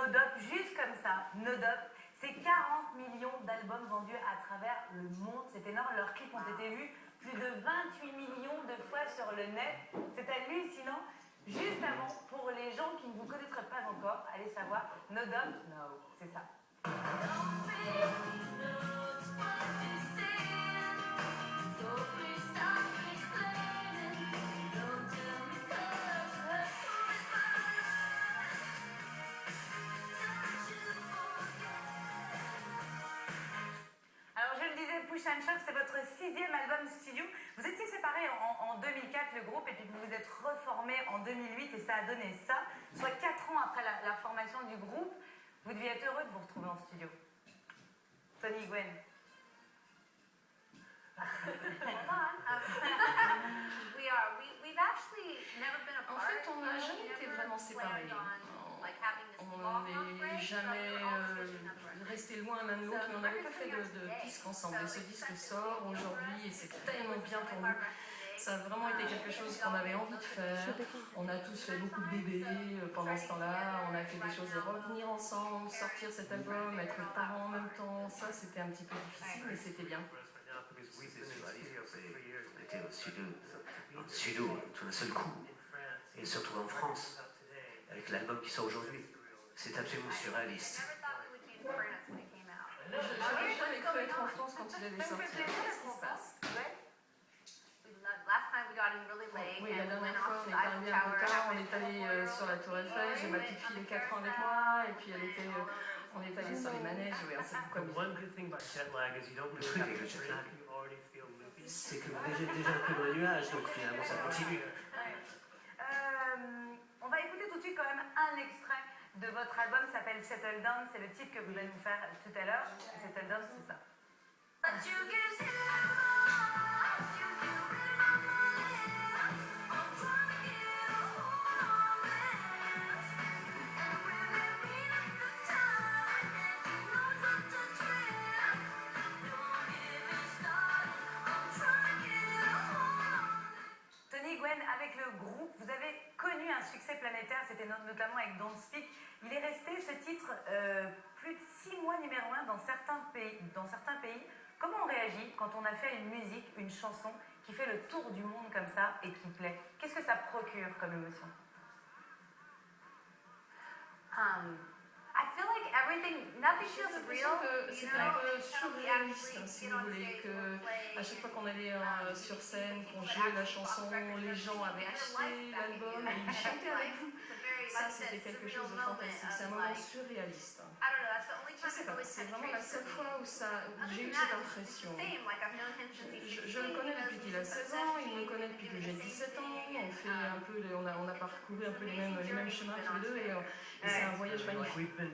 No Doubt, juste comme ça, No Doubt. C'est 40 millions d'albums vendus à travers le monde, c'est énorme. Leurs clips ont été vus plus de 28 millions de fois sur le net. C'est hallucinant. Juste avant, pour les gens qui ne vous connaîtraient pas encore, allez savoir, No Doubt, No, c'est ça. Alors je le disais, Push and Shove, c'est votre 6e album studio. Vous étiez séparés en 2004, le groupe, et puis vous vous êtes reformés en 2008, et ça a donné ça. Soit 4 ans après la formation du groupe, vous deviez être heureux de vous retrouver en studio. Tony, Gwen. En fait, on n'a jamais été vraiment séparés. On n'est jamais restés loin l'un de l'autre, mais on n'avait pas fait de disque ensemble. Et ce disque sort aujourd'hui et c'est tellement bien pour nous. Ça a vraiment été quelque chose qu'on avait envie de faire. On a tous fait beaucoup de bébés pendant ce temps-là. On a fait des choses et revenir ensemble, sortir cet album, être parents en même temps. Ça, c'était un petit peu difficile, mais c'était bien. Oui, c'est surréaliste. On était au studio tout d'un seul coup. Et se retrouver en France avec l'album qui sort aujourd'hui. C'est absolument surréaliste. Je n'avais jamais cru être en France quand il allait sortir. Qu'est-ce qui se passe? Oui, la dernière fois, on est arrivé un peu tard, on est allé sur la Tour Eiffel, j'ai ma petite fille de 4 ans avec moi, et puis on est allé sur les manèges, oui, on s'est beaucoup amusé. Le truc avec le jet lag, c'est que vous êtes déjà un peu dans les nuages, donc finalement ça continue. On va écouter tout de suite quand même un extrait de votre album, ça s'appelle Settle Down, c'est le titre que vous allez nous faire tout à l'heure. Settle Down, c'est ça. Tony, Gwen, avec le groupe, vous avez connu un succès planétaire, c'était notamment avec Don't Speak. Il est resté, ce titre, plus de 6 mois numéro 1 dans certains pays. Comment on réagit quand on a fait une musique, une chanson qui fait le tour du monde comme ça et qui plaît? Qu'est-ce que ça procure comme émotion? C'était un peu surréaliste, si vous voulez, que à chaque fois qu'on allait sur scène, qu'on jouait la chanson, les gens avaient acheté l'album et ils chantaient avec vous. Ça, c'était quelque chose de fantastique. C'est un moment surréaliste. Je sais pas, c'est vraiment la seule fois où j'ai eu cette impression. Je le connais depuis qu'il a 16 ans, il me connaît depuis que j'ai 17 ans. On a parcouru un peu les mêmes chemins tous les deux et c'est un voyage magnifique. On a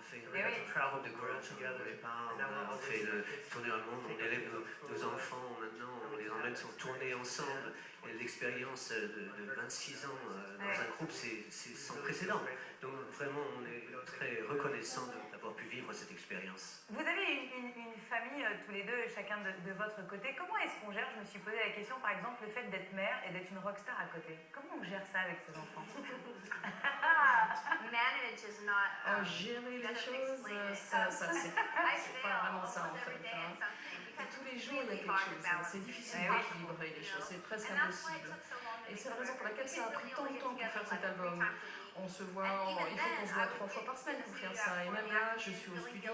fait de garage au départ, on fait le tourner dans le monde, on élève nos enfants maintenant, on les emmène sur tourner ensemble. Et l'expérience de 26 ans dans un groupe, c'est sans précédent. Donc vraiment, on est très reconnaissant d'avoir pu vivre cette expérience. Vous avez une famille, tous les deux, chacun de votre côté. Comment est-ce qu'on gère, je me suis posé la question, par exemple, le fait d'être mère et d'être une rockstar à côté. Comment on gère ça avec ses enfants? Gérer les choses, c'est pas vraiment ça en fait. Et tous les jours, il y a quelque chose. C'est difficile d'équilibrer les choses, c'est presque impossible. Et c'est la raison pour laquelle ça a pris tant de temps pour faire cet album. Il faut qu'on se voit 3 fois par semaine pour faire ça. Et même là, je suis au studio,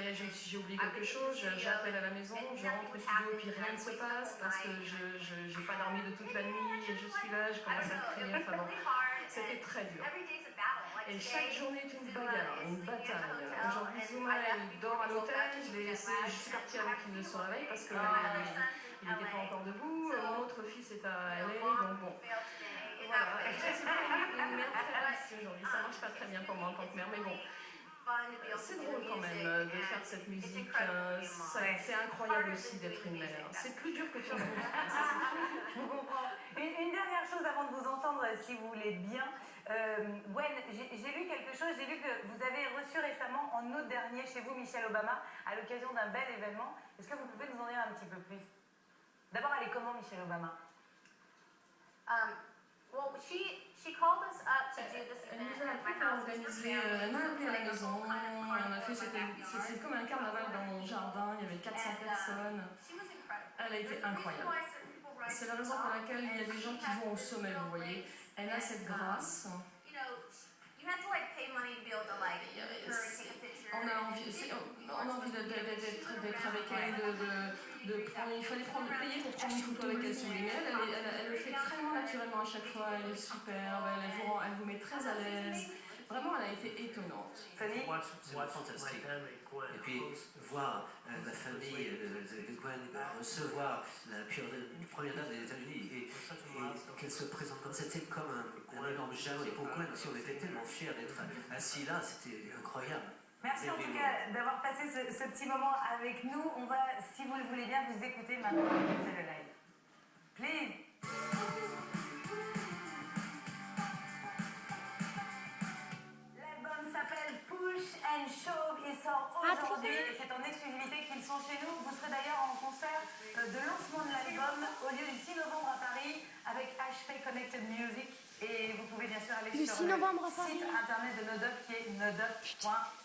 j'ai oublié quelque chose, j'appelle à la maison, je rentre au studio et puis rien ne se passe parce que je n'ai pas dormi de toute la nuit et je suis là, je commence à crier. Enfin bon, c'était très dur. Et chaque journée est une bagarre, une bataille. Aujourd'hui, Zuma, il dort à l'hôtel, je suis partie avant qu'il ne se réveille parce qu'il n'était pas encore debout. Mon autre fils est à LA, donc bon. Voilà, c'est une mère très difficile aujourd'hui, ça marche pas très bien pour moi en tant que mère, mais bon. C'est drôle quand même de faire cette musique, c'est incroyable aussi d'être une mère. C'est plus dur que de faire de musique. Je vous comprends. Une dernière chose avant de vous entendre, si vous voulez bien. Gwen, j'ai lu quelque chose, j'ai lu que vous avez reçu récemment, en août dernier, chez vous, Michelle Obama, à l'occasion d'un bel événement. Est-ce que vous pouvez nous en dire un petit peu plus? D'abord, elle est comment, Michelle Obama? Well, she called us up a pu organiser, elle m'a appelé à la maison, on a fait, c'était comme un carnaval dans mon jardin, il y avait 400 personnes. Elle a été incroyable. C'est la raison pour laquelle il y a des gens qui vont au sommet, vous voyez. Elle a cette grâce. On a envie d'être avec elle, il fallait payer pour prendre une photo avec elle, si vous voulez. Mais elle le fait très naturellement à chaque fois, elle est superbe, elle vous met très à l'aise. Vraiment, elle a été étonnante. C'est fantastique. Et puis, voir la famille de Gwen recevoir la première dame des États-Unis et qu'elle se présente comme ça, c'était comme un énorme jalon. Et pour Gwen aussi, on était tellement fiers d'être assis là, c'était incroyable. Merci en tout cas d'avoir passé ce petit moment avec nous. On va, si vous le voulez bien, vous écouter maintenant. C'est le live. Please. L'album s'appelle Push and Shove. Il sort aujourd'hui et c'est en exclusivité qu'ils sont chez nous. Vous serez d'ailleurs en concert de lancement de l'album au lieu du 6 novembre à Paris avec HP Connected Music. Et vous pouvez bien sûr aller sur le site internet de Nodop qui est nodop.fr.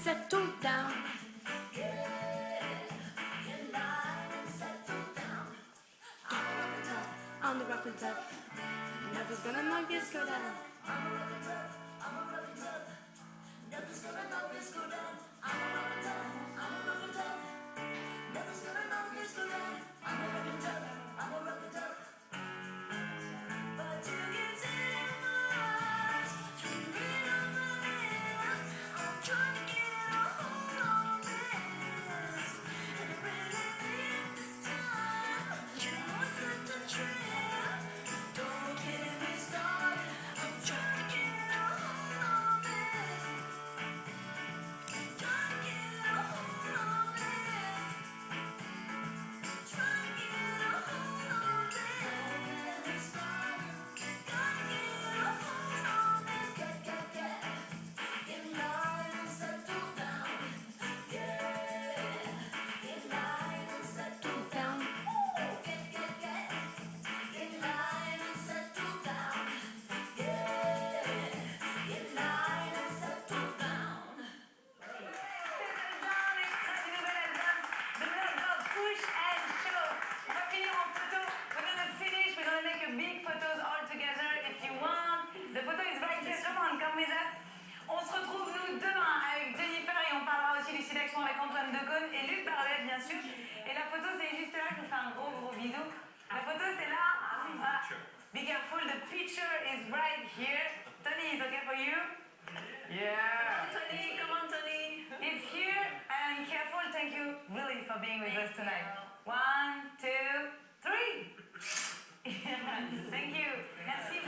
Settle down. On the rough and tough. Never's gonna knock this go down. Be careful, the picture is right here. Tony, is okay for you? Yeah. Tony, come on, Tony. It's here, and careful, thank you really for being with us tonight. 1, 2, 3. Thank you. Merci